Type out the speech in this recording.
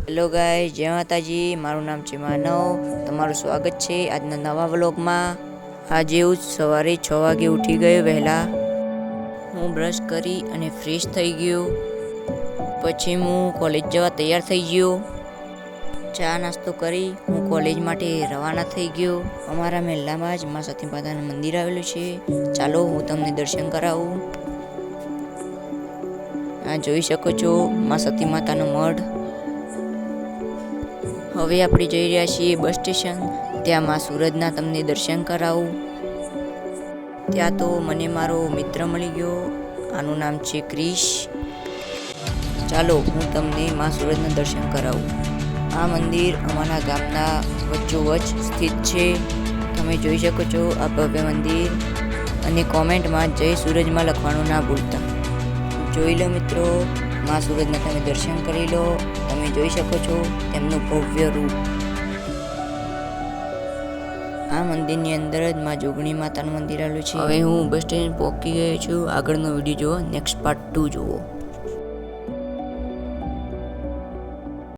Hello guys, જય માતાજી। મારું નામ છે માનવ। તમારું સ્વાગત છે આજના નવા વ્લોગમાં। આજે હું સવારે 6 વાગે ઉઠી ગયો વહેલા। હું બ્રશ કરી અને ફ્રેશ થઈ ગયો। પછી હું કોલેજ જવા તૈયાર થઈ ગયો। ચા નાસ્તો કરી હું કોલેજ માટે રવાના થઈ ગયો। અમારા મહેલામાં જ મા સતી માતાનું મંદિર આવેલું છે। ચાલો હું તમને દર્શન કરાવું। આ જોઈ શકો છો મા સતી માતાનો મઢ। હવે આપણે જઈ રહ્યા છીએ બસ સ્ટેશન। ત્યાં માં સુરજના તમને દર્શન કરાવું। ત્યાં તો મને મારો મિત્ર મળી ગયો। આનું નામ છે ક્રિશ। ચાલો હું તમને માં સુરજના દર્શન કરાવું। આ મંદિર અમારા ગામના વચ્ચોવચ્ચ સ્થિત છે। તમે જોઈ શકો છો આ ભવ્ય મંદિર। અને કોમેન્ટમાં જય સૂરજમાં લખવાનું ના ભૂલતા। જોઈ લો મિત્રો, માં સુરજના તમે દર્શન કરી લો। તમે જોઈ શકો છો તેમનું ભવ્ય રૂપ। આ મંદિરની અંદર જ માં જોગણી માતાનું મંદિર આવેલું છે। હવે હું બસ સ્ટેન્ડ પહોંચી ગયો છું। આગળનો વિડીયો જુઓ, નેક્સ્ટ પાર્ટ 2 જુઓ।